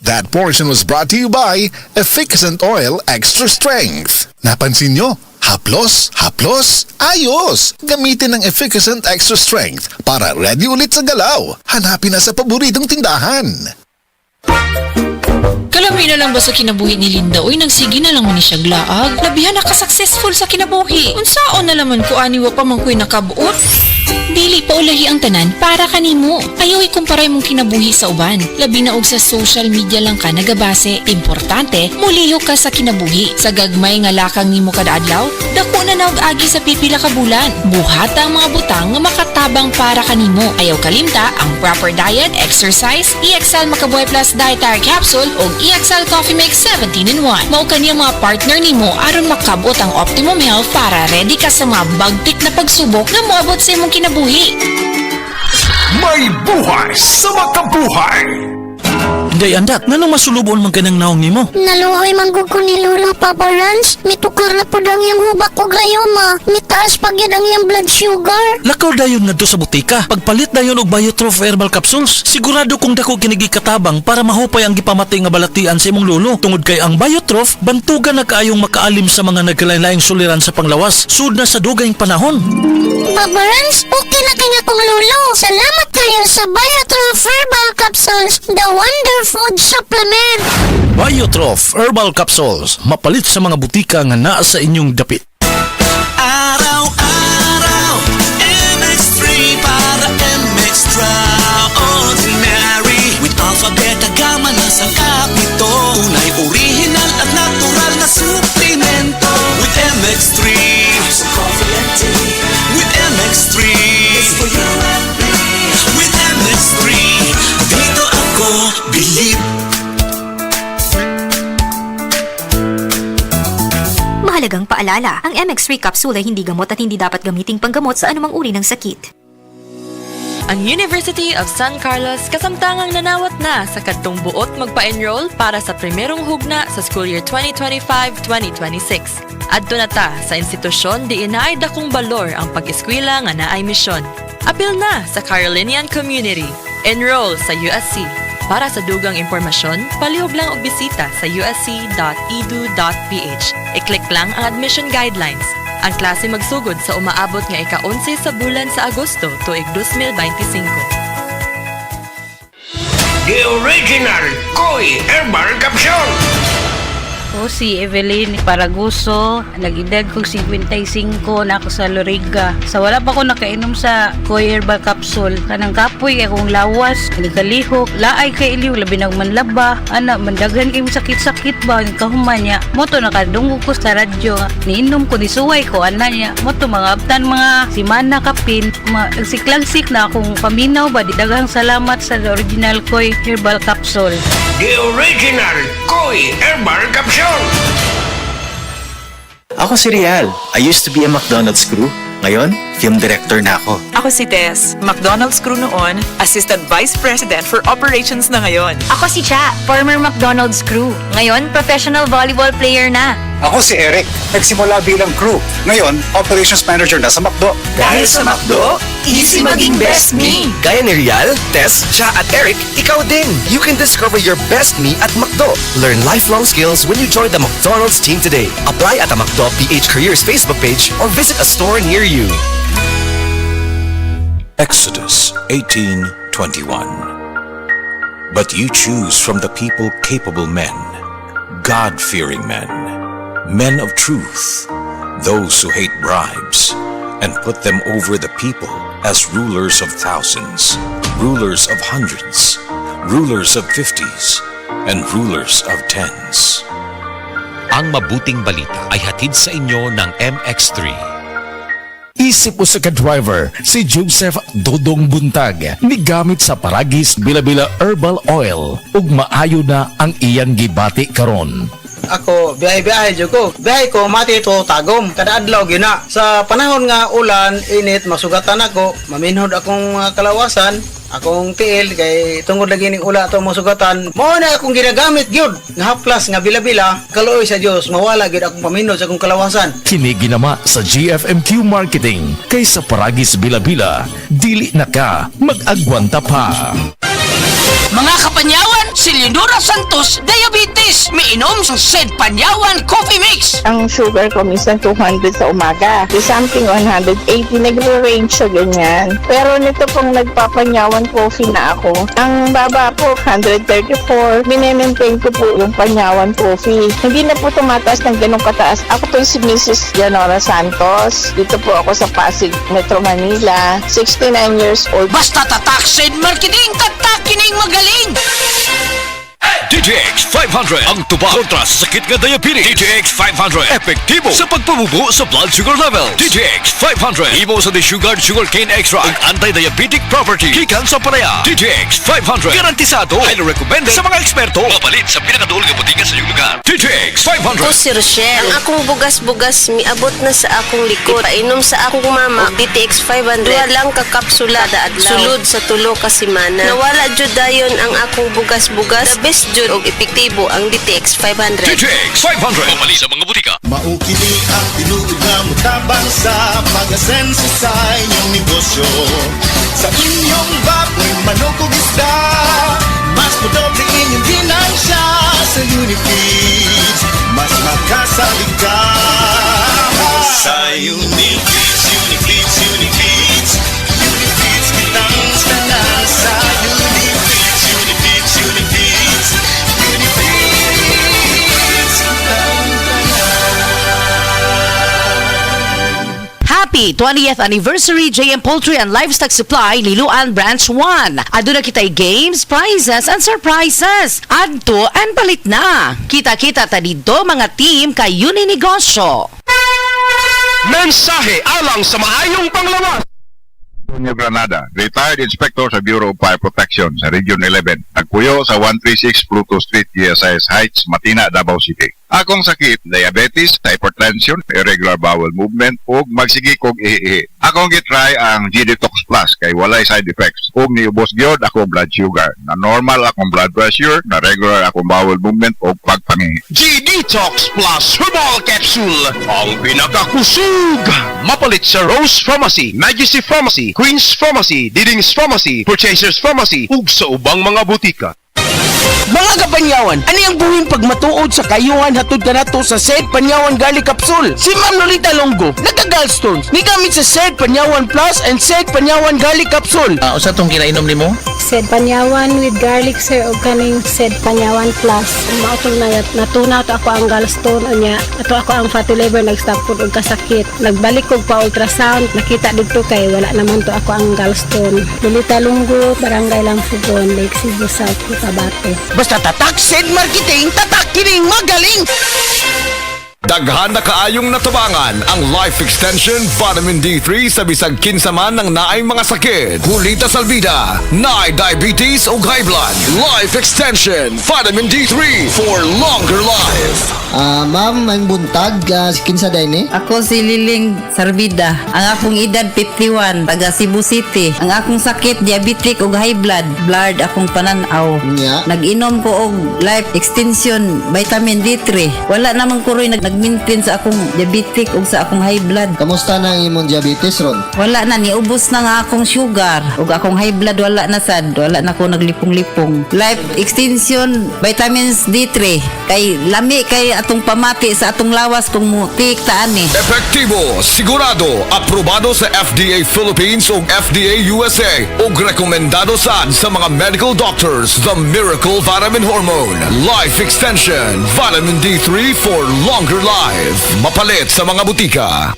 That portion was brought to you by Efficacent Oil Extra Strength. Napansin nyo? Haplos, ayos! Gamitin ng Efficacent Extra Strength para ready ulit sa galaw. Hanapin na sa paboritong tindahan. Kalami na lang ba sa kinabuhi ni Linda? Uy, nagsige na lang man ni siya glaag. Labihan na ka-successful sa kinabuhi. Unsaon na laman ko aniwa pa man ko'y nakabuot. Dili pa ulahi ang tanan para kanimo. Ayaw ikumparay mong kinabuhi sa uban. Labi na og sa social media lang ka nagabase. Importante, muliho ka sa kinabuhi. Sa gagmay nga lakang nimo kada adlaw, dako na naog agi sa pipila ka bulan. Buhata ang mga butang nga makatabang para kanimo. Ayaw kalimta ang proper diet, exercise, EXL Makabuhay Plus Dietary Capsule o EXL Coffee Mix 17-in-1. Mao kaniya mga partner nimo aron makabot ang optimum health para ready ka sa mga bagtik na pagsubok na moabot sa imong kinabuhi. May buhay sa makabuhay! Day andak, nanong masulubon man kanang naong nimo? Naluoy manggug ko ni Lola Papa Rans. Mitukar na po lang yung hubak ko gayoma. Mitaas pag yan ang yung blood sugar. Lakaw dayon nga do sa butika. Pagpalit dayon og Biotrof Herbal Capsules, sigurado kung dako kinigi katabang para mahupay ang gipamatay nga balatian sa imong lolo. Tungod kay ang Biotrof, bantugan na kaayong makaalim sa mga nagkalain-laing suliran sa panglawas, sud na sa dugayng panahon. Papa Rans, okay na kanya kong lolo. Salamat kayo sa Biotrof Herbal Capsules, the Wonder Food Supplement. Biotrof Herbal Capsules, mapalit sa mga butika nga naa sa inyong dapit. Araw-araw, MX3 para MX-Traordinary. With Alpha Beta Gamma na sa kapito, tunay original at natural na suplemento. With MX3, sa coffee and tea. With MX3, it's for you and me. With MX3, dito ako believe. Mahalagang paalala, ang MX3 capsule ay hindi gamot at hindi dapat gamiting panggamot sa anumang uri ng sakit. Ang University of San Carlos kasamtangang nanawat na sa kadtong buot magpa-enroll para sa primerong hugna sa school year 2025-2026. Adto na ta sa institusyon di inaay dakong balor ang pag-eskwela nga naay misyon. Apil na sa Carolinian Community. Enroll sa USC. Para sa dugang impormasyon, palihog lang og bisita sa usc.edu.ph. I-click lang ang admission guidelines. Ang klase magsugod sa umaabot nga ika-11 sa bulan sa Agosto tuig 2025. The original Koi Herbal Capsule! Ako si Evelyn Paraguso, nag-edad kong 55 na ako sa Loriga. Sa wala pa ako nakainom sa Koi Herbal Capsule, kanang kapoy akong lawas, nagkalihok, laay kay iliw, labi nang manlaba, mandaghan kayong sakit-sakit ba, kahuman niya. Moto nakadunggo ko sa radyo, niinom ko, nisuway ko, niya. Moto mga abtan, mga simana kapin, nagsiklagsik na akong paminaw ba, daghang salamat sa original Koi Herbal Capsule. The original Koi Herbal Capsule! Ako si Rial. I used to be a McDonald's crew. Ngayon, film director na ako. Ako si Tess. McDonald's crew noon, Assistant Vice President for Operations na ngayon. Ako si Cha, former McDonald's crew. Ngayon, professional volleyball player na. Ako si Eric. Nagsimula bilang crew. Ngayon, Operations Manager na sa McDo. Dahil sa McDo, easy maging best me. Gaya ni Rial, Tess, Cha at Eric, ikaw din. You can discover your best me at McDo. Learn lifelong skills when you join the McDonald's team today. Apply at the McDo PH Careers Facebook page or visit a store near you. Exodus 18:21. But you choose from the people capable men, God-fearing men, men of truth, those who hate bribes, and put them over the people as rulers of thousands, rulers of hundreds, rulers of 50s, and rulers of 10s. Ang mabuting balita ay hatid sa inyo ng MX3. Isip mo sa ka-driver, si Joseph Dodong Buntag, migamit sa Paragis Bila-Bila Herbal Oil, ug maayo na ang iyang gibati karon. Ako, biyahe-biyahe dyan ko. Biyahe ko, mati ito tagom. Kada adlaw gina. Sa panahon nga ulan, init, masugatan ako. Maminhod akong kalawasan. Akong tiil, kay tungod lagi ning ula ito masugatan. Mao na akong ginagamit gyud. Nga haplas, nga bila-bila. Kaluoy sa Dios, mawala gyud akong paminhod sa akong kalawasan. Kini ginama sa GFMQ Marketing. Kaysa Paragis Bila-Bila, dili na ka mag-agwanta pa. Mga kapanyawan, si Dora Santos, diabetes. Miinom sa Sed Panyawan Coffee Mix. Ang sugar ko minsan 200 sa umaga. To something 180, nagre-range siya ganyan. Pero nito pong nagpapanyawan coffee na ako, ang baba po 134. Minemaintain ko po yung panyawan coffee. Hindi na po tumataas ng ganong kataas. Ako po si Mrs. Leonora Santos. Dito po ako sa Pasig, Metro Manila. 69 years old. Basta tatak Sed Marketing, tatak kining magaling. DTX 500 ang tuba kontra sa sakit nga diabetes. DTX 500 epektibo sa pagpabubo sa blood sugar level. DTX 500 imo sa desugared sugarcane extract ug anti-diabetic property gikan sa palaya. DTX 500 garantisado, highly recommended sa mga eksperto, mapalit sa pinakaduol nga botika sa iyong lugar. DTX 500. Ako si Rochelle. Ang akong bugas-bugas miabot na sa akong likod. Painom sa akong mama og DTX 500. Duha lang ka kapsula adlaw. Sulod sa tulo ka semana. Nawala jud dayon ang akong bugas-bugas. The best jud og epektibo ang DTX 500. DTX 500 mapali sa mga butika. Maukili ang tinuod na mutabang sa pag-asenso sa inyong negosyo. Sa inyong baboy, manok o isda, mas madoble inyong ginansya sa Unifeeds. Mas makasalig ka sa Unifeeds, Unifeeds, Unifeeds. Unifeeds kitang tanan sa Unifeeds, Unifeeds, Unifeeds. Happy 20th Anniversary JM Poultry and Livestock Supply Liloan Branch 1. Aduna kitay games, prizes, and surprises. Adto and palit na. Kita-kita ta dito mga team kay Uninegosyo. Mensahe alang sa maayong panglawas. Antonio Granada, retired inspector sa Bureau of Fire Protection sa Region 11. Nagpuyo sa 136 Pluto Street, GSIS Heights, Matina, Davao City. Akong sakit, diabetes, hypertension, irregular bowel movement, ug magsigik og ihi. Akong gitry ang G-Detox Plus kay walay side effects. Ug niubos gyud ako blood sugar. Na normal akong blood pressure, na regular akong bowel movement ug pagpangihi. G-Detox Plus Herbal Capsule, ang pinakakusog. Mapalit sa Rose Pharmacy, Majesty Pharmacy, Queen's Pharmacy, Diding's Pharmacy, Purchasers Pharmacy, ug sa ubang mga butika. Mga kapanyawan, ani ang buhing pagmatuod sa kayuhan hatod kanato sa Sed Panyawan Garlic Capsule. Si Ma'am Lolita Longo, nagka-gallstones, nigamit sa Sed Panyawan Plus and Sed Panyawan Garlic Capsule. Usa tong kinainom nimo? Sed Panyawan with garlic sir o kaning Sed Panyawan Plus. Mautong na natunaw to ako ang gallstone anya. Ato ako ang fatty liver nag-stop food og kasakit. Nagbalik kog pa ultrasound, nakita dito kay wala naman to ako ang gallstone. Lolita Longo, Barangay Lampugon, Lake Cebu South, Cotabato. Basta tatak Sed Marketing, tatak kining magaling! Daghan na kaayong natabangan ang Life Extension Vitamin D3 sa bisag kinsaman ng naay mga sakit. Hulita salvida, naay diabetes o high blood. Life Extension Vitamin D3 for longer life. Ma'am, ang buntag, kinsa day ni? Ako si Liling Sarvida. Ang akong edad 51, taga Cebu City. Ang akong sakit, diabetic o high blood. Blood akong pananaw. Nag-inom ko og Life Extension Vitamin D3. Wala namang kuroy nag-maintain sa akong diabetic o sa akong high blood. Kamusta na ang imong diabetes ron? Wala na, niubos na nga akong sugar. O akong high blood, wala na sad. Wala na ako naglipong-lipong. Life Extension Vitamins D3. Kay lami kay atong pamati sa atong lawas kung mutik taan ni. Epektibo, sigurado, aprobado sa FDA Philippines o FDA USA o rekomendado sad sa mga medical doctors. The Miracle Vitamin Hormone. Life Extension Vitamin D3 for longer life. Mapalit sa mga butika.